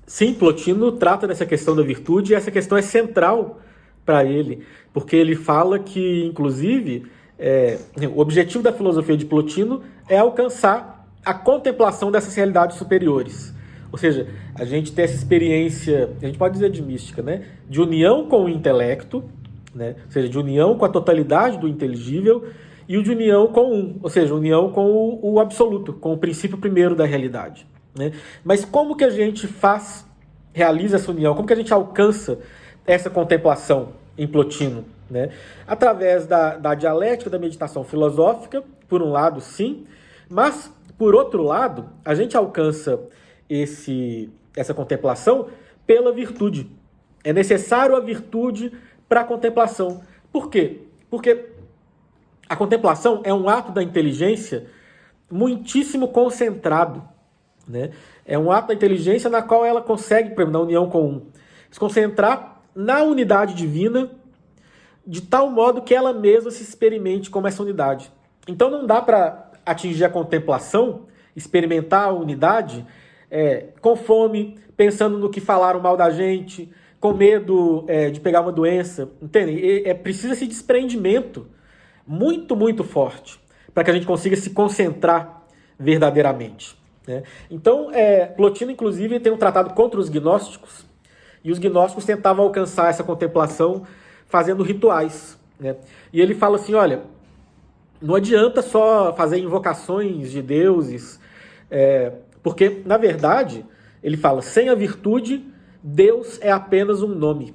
Sim, Plotino trata dessa questão da virtude e essa questão é central para ele, porque ele fala que, inclusive, o objetivo da filosofia de Plotino é alcançar a contemplação dessas realidades superiores. Ou seja, a gente tem essa experiência, a gente pode dizer de mística, né? De união com o intelecto, né? Ou seja, de união com a totalidade do inteligível e o de união com um, ou seja, união com o absoluto, com o princípio primeiro da realidade. Né? Mas como que a gente realiza essa união? Como que a gente alcança essa contemplação em Plotino? Né? Através da dialética da meditação filosófica, por um lado, sim, mas, por outro lado, a gente alcança essa contemplação pela virtude. É necessário a virtude para a contemplação. Por quê? Porque a contemplação é um ato da inteligência muitíssimo concentrado. Né? É um ato da inteligência na qual ela consegue, por exemplo, na união com um, se concentrar na unidade divina de tal modo que ela mesma se experimente como essa unidade. Então não dá para atingir a contemplação, experimentar a unidade, com fome, pensando no que falaram mal da gente, com medo de pegar uma doença. Entende? Precisa esse desprendimento muito, muito forte para que a gente consiga se concentrar verdadeiramente. Né? Então, Plotino, inclusive, tem um tratado contra os gnósticos, e os gnósticos tentavam alcançar essa contemplação fazendo rituais. Né? E ele fala assim, olha, não adianta só fazer invocações de deuses, porque, na verdade, ele fala, sem a virtude, Deus é apenas um nome.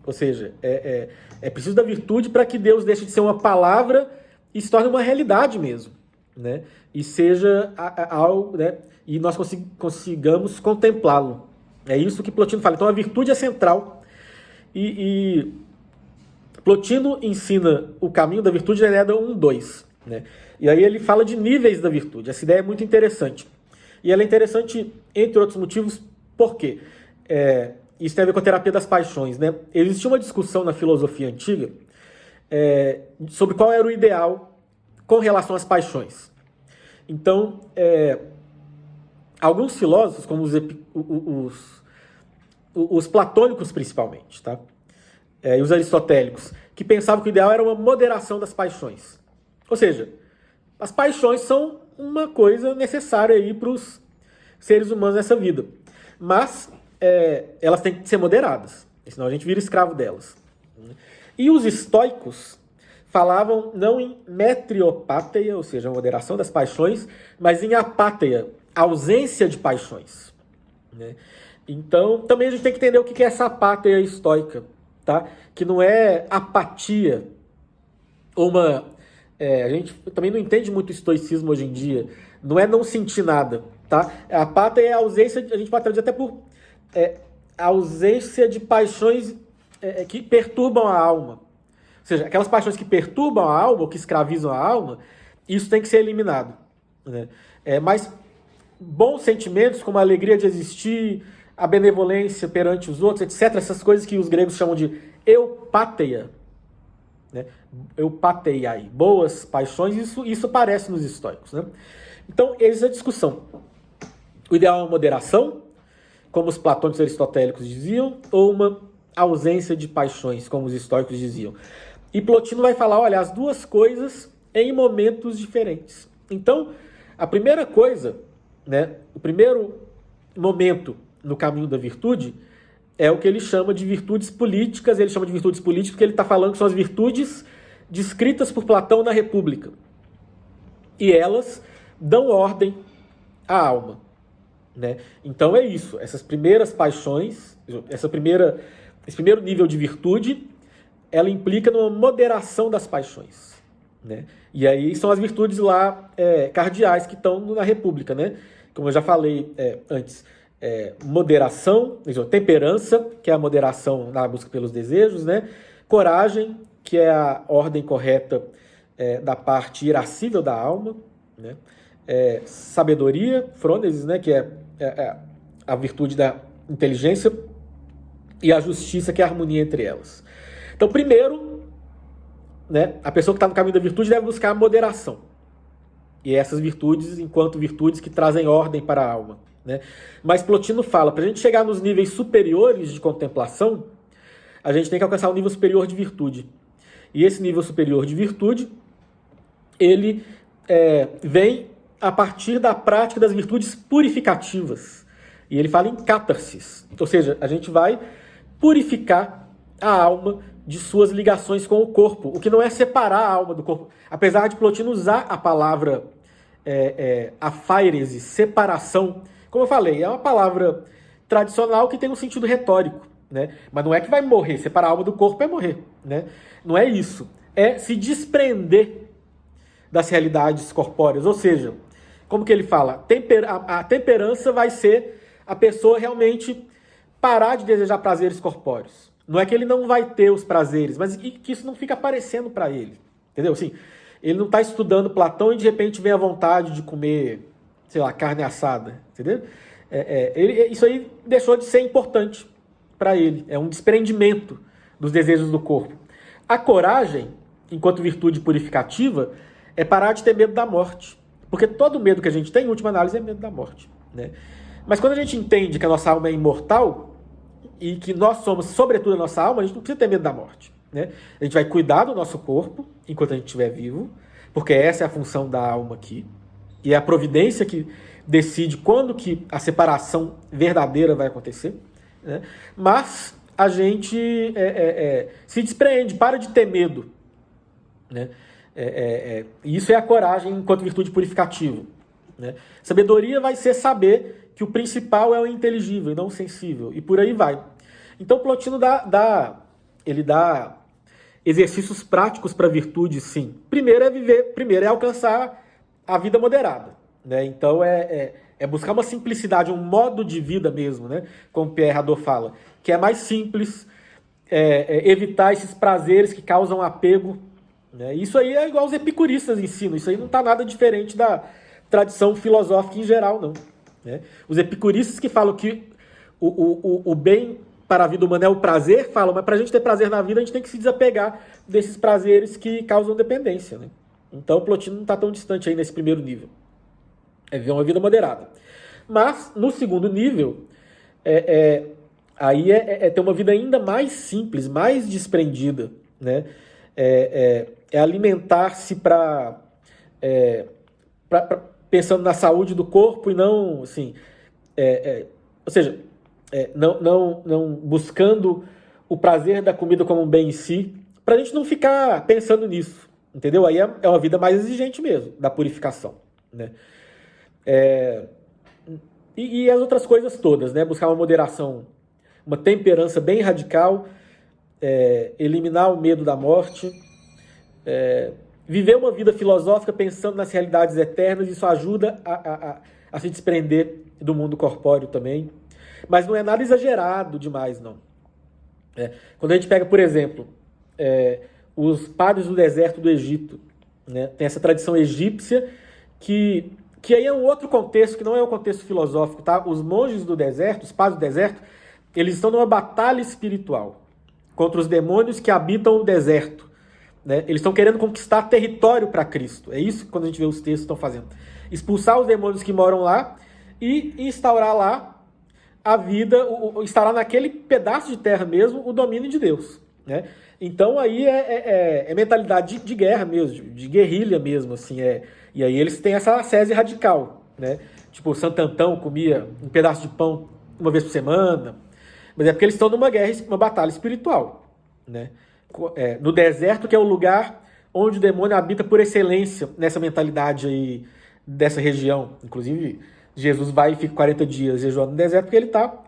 Ou seja, é preciso da virtude para que Deus deixe de ser uma palavra e se torne uma realidade mesmo. Né? E seja algo, né? E nós consigamos contemplá-lo. É isso que Plotino fala. Então a virtude é central. E Plotino ensina o caminho da virtude na Eneda 1.2. Né? E aí ele fala de níveis da virtude. Essa ideia é muito interessante. E ela é interessante, entre outros motivos, por quê? Isso tem a ver com a terapia das paixões. Né? Existia uma discussão na filosofia antiga sobre qual era o ideal com relação às paixões. Então, alguns filósofos, como os platônicos principalmente, tá? E os aristotélicos, que pensavam que o ideal era uma moderação das paixões. Ou seja, as paixões são uma coisa necessária para os seres humanos nessa vida. Mas elas têm que ser moderadas, senão a gente vira escravo delas. E os estoicos falavam não em metriopateia, ou seja, a moderação das paixões, mas em apáteia, ausência de paixões. Né? Então, também a gente tem que entender o que é essa apáteia estoica, tá? Que não é apatia, a gente também não entende muito o estoicismo hoje em dia, não é não sentir nada, tá? A apáteia é a ausência, a gente pode traduzir até por a ausência de paixões que perturbam a alma. Ou seja, aquelas paixões que perturbam a alma, ou que escravizam a alma, isso tem que ser eliminado. Né? Mas bons sentimentos, como a alegria de existir, a benevolência perante os outros, etc., essas coisas que os gregos chamam de eupateia, né? Eupateiai, boas paixões, isso aparece nos estoicos. Né? Então, existe a discussão. O ideal é uma moderação, como os platônicos e aristotélicos diziam, ou uma ausência de paixões, como os estoicos diziam. E Plotino vai falar, olha, as duas coisas em momentos diferentes. Então, a primeira coisa, né, o primeiro momento no caminho da virtude é o que ele chama de virtudes políticas. Ele chama de virtudes políticas porque ele está falando que são as virtudes descritas por Platão na República. E elas dão ordem à alma. Né? Então é isso, essas primeiras paixões, esse primeiro nível de virtude, ela implica numa moderação das paixões. Né? E aí são as virtudes lá cardeais que estão na República. Né? Como eu já falei antes, moderação, temperança, que é a moderação na busca pelos desejos, né? Coragem, que é a ordem correta da parte irascível da alma, né? Sabedoria, frônesis, né? Que é a virtude da inteligência, e a justiça, que é a harmonia entre elas. Então, primeiro, né, a pessoa que está no caminho da virtude deve buscar a moderação. E essas virtudes, enquanto virtudes que trazem ordem para a alma. né? Mas Plotino fala, para a gente chegar nos níveis superiores de contemplação, a gente tem que alcançar um nível superior de virtude. E esse nível superior de virtude, ele vem a partir da prática das virtudes purificativas. E ele fala em catarsis, ou seja, a gente vai purificar a alma de suas ligações com o corpo, o que não é separar a alma do corpo. Apesar de Plotino usar a palavra afáirese, separação, como eu falei, é uma palavra tradicional que tem um sentido retórico, né? Mas não é que vai morrer, separar a alma do corpo é morrer, né? Não é isso, é se desprender das realidades corpóreas, ou seja, como que ele fala? A temperança vai ser a pessoa realmente parar de desejar prazeres corpóreos. Não é que ele não vai ter os prazeres, mas que isso não fica aparecendo para ele, entendeu? Assim, ele não está estudando Platão e de repente vem a vontade de comer, sei lá, carne assada, entendeu? Isso aí deixou de ser importante para ele, é um desprendimento dos desejos do corpo. A coragem, enquanto virtude purificativa, é parar de ter medo da morte. Porque todo medo que a gente tem, em última análise, é medo da morte, né? Mas quando a gente entende que a nossa alma é imortal e que nós somos, sobretudo, a nossa alma, a gente não precisa ter medo da morte, né? A gente vai cuidar do nosso corpo enquanto a gente estiver vivo, porque essa é a função da alma aqui. E é a providência que decide quando que a separação verdadeira vai acontecer, né? Mas a gente se despreende, para de ter medo, né? E isso é a coragem enquanto virtude purificativa, né? Sabedoria vai ser saber que o principal é o inteligível e não o sensível, e por aí vai. Então Plotino dá exercícios práticos para a virtude, sim. Primeiro é alcançar a vida moderada, né? Então é buscar uma simplicidade, um modo de vida mesmo, né? Como Pierre Hadot fala, que é mais simples, evitar esses prazeres que causam apego, né? Isso aí é igual os epicuristas ensinam, isso aí não está nada diferente da tradição filosófica em geral, não, né? Os epicuristas que falam que o bem para a vida humana é o prazer, falam, mas para a gente ter prazer na vida, a gente tem que se desapegar desses prazeres que causam dependência, né? Então Plotino não está tão distante aí nesse primeiro nível. É viver uma vida moderada. Mas, no segundo nível, aí ter uma vida ainda mais simples, mais desprendida, né? Alimentar-se pensando na saúde do corpo e não, assim, ou seja, não buscando o prazer da comida como um bem em si, para a gente não ficar pensando nisso, entendeu? Aí é uma vida mais exigente mesmo, da purificação, né? E as outras coisas todas, né? Buscar uma moderação, uma temperança bem radical, eliminar o medo da morte, viver uma vida filosófica pensando nas realidades eternas, isso ajuda a se desprender do mundo corpóreo também. Mas não é nada exagerado demais, não. Quando a gente pega, por exemplo, os padres do deserto do Egito, né? Tem essa tradição egípcia que aí é um outro contexto, que não é o contexto filosófico, tá? Os monges do deserto, os padres do deserto, eles estão numa batalha espiritual contra os demônios que habitam o deserto, né? Eles estão querendo conquistar território para Cristo. É isso que quando a gente vê os textos estão fazendo. Expulsar os demônios que moram lá e instaurar lá a vida, instaurar naquele pedaço de terra mesmo o domínio de Deus, né? Então aí é mentalidade de guerra mesmo, de guerrilha mesmo, assim. E aí eles têm essa ascese radical, né? Tipo, Santo Antão comia um pedaço de pão uma vez por semana, mas é porque eles estão numa guerra, uma batalha espiritual, né? No deserto, que é o lugar onde o demônio habita por excelência, nessa mentalidade aí dessa região. Inclusive, Jesus vai e fica 40 dias jejuando no deserto porque ele está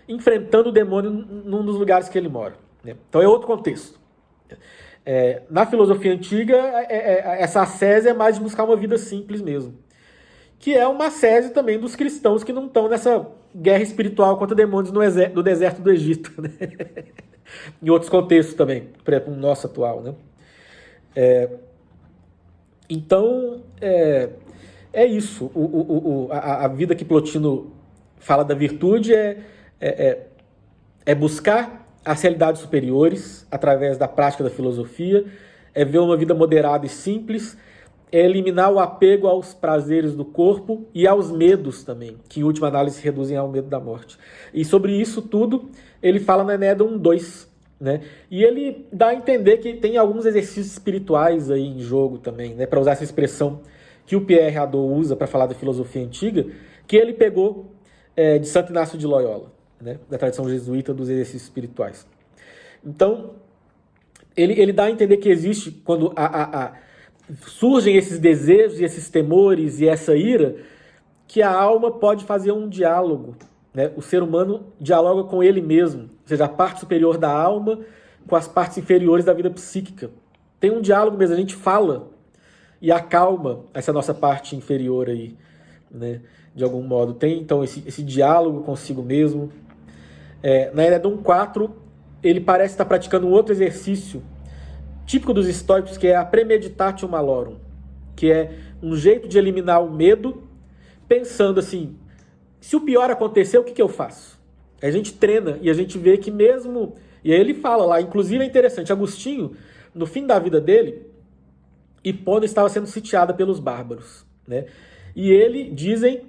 enfrentando o demônio num dos lugares que ele mora, né? Então é outro contexto. Na filosofia antiga, essa ascese é mais de buscar uma vida simples mesmo, que é uma ascese também dos cristãos que não estão nessa guerra espiritual contra demônios no deserto do Egito, né? Em outros contextos também, por exemplo, no nosso atual, né? Então, é isso. A vida que Plotino fala da virtude é buscar as realidades superiores através da prática da filosofia, é ver uma vida moderada e simples, é eliminar o apego aos prazeres do corpo e aos medos também, que em última análise se reduzem ao medo da morte. E sobre isso tudo, ele fala na Enéida 1:2, né? E ele dá a entender que tem alguns exercícios espirituais aí em jogo também, né? Para usar essa expressão que o Pierre Hadot usa para falar da filosofia antiga, que ele pegou de Santo Inácio de Loyola, né? Da tradição jesuíta dos exercícios espirituais. Então, ele dá a entender que existe, quando surgem esses desejos e esses temores e essa ira, que a alma pode fazer um diálogo, né? O ser humano dialoga com ele mesmo, ou seja, a parte superior da alma com as partes inferiores da vida psíquica. Tem um diálogo mesmo, a gente fala e acalma essa nossa parte inferior aí, né? De algum modo. Tem então esse diálogo consigo mesmo. Na Enéida 1:4, ele parece estar praticando um outro exercício típico dos estoicos, que é a premeditatio malorum, que é um jeito de eliminar o medo, pensando assim, se o pior acontecer, o que eu faço? A gente treina e a gente vê que mesmo... E aí ele fala lá, inclusive é interessante, Agostinho, no fim da vida dele, Hipona estava sendo sitiada pelos bárbaros, né? E ele, dizem,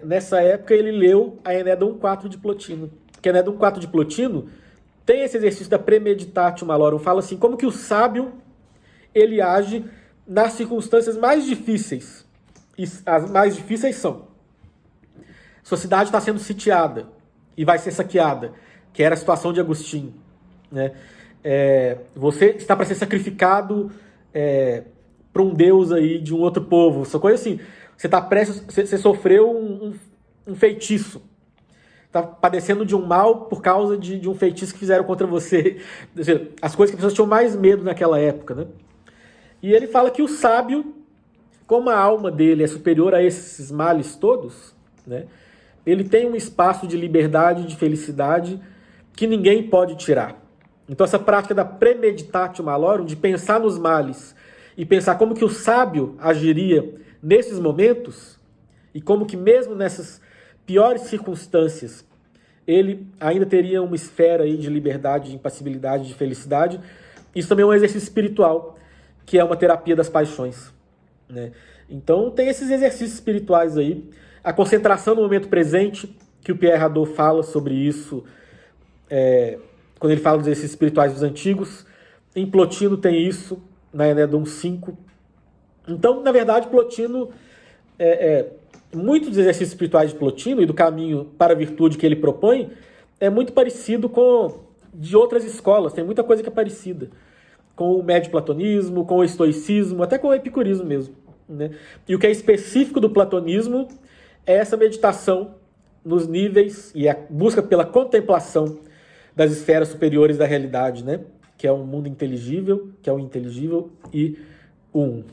nessa época ele leu a Enéida 1:4 de Plotino, porque a Enéida 1:4 de Plotino tem esse exercício da premeditatio malorum, fala assim, como que o sábio, ele age nas circunstâncias mais difíceis. E as mais difíceis são: sua cidade está sendo sitiada e vai ser saqueada, que era a situação de Agostinho, né? Você está para ser sacrificado para um deus aí de um outro povo, essa coisa assim. Você está prestes, você sofreu um feitiço. Está padecendo de um mal por causa de um feitiço que fizeram contra você. As coisas que as pessoas tinham mais medo naquela época, né? E ele fala que o sábio, como a alma dele é superior a esses males todos, né? Ele tem um espaço de liberdade, de felicidade, que ninguém pode tirar. Então essa prática da premeditatio malorum, de pensar nos males e pensar como que o sábio agiria nesses momentos, e como que mesmo nessas piores circunstâncias, ele ainda teria uma esfera aí de liberdade, de impassibilidade, de felicidade. Isso também é um exercício espiritual, que é uma terapia das paixões, né? Então tem esses exercícios espirituais aí. A concentração no momento presente, que o Pierre Hadot fala sobre isso, quando ele fala dos exercícios espirituais dos antigos. Em Plotino tem isso, na Enéida 1:5. Então, na verdade, Plotino... muitos dos exercícios espirituais de Plotino e do caminho para a virtude que ele propõe é muito parecido com de outras escolas, tem muita coisa que é parecida com o médio platonismo, com o estoicismo, até com o epicurismo mesmo, né? E o que é específico do platonismo é essa meditação nos níveis e a busca pela contemplação das esferas superiores da realidade, né? Que é um mundo inteligível, que é o inteligível e o um.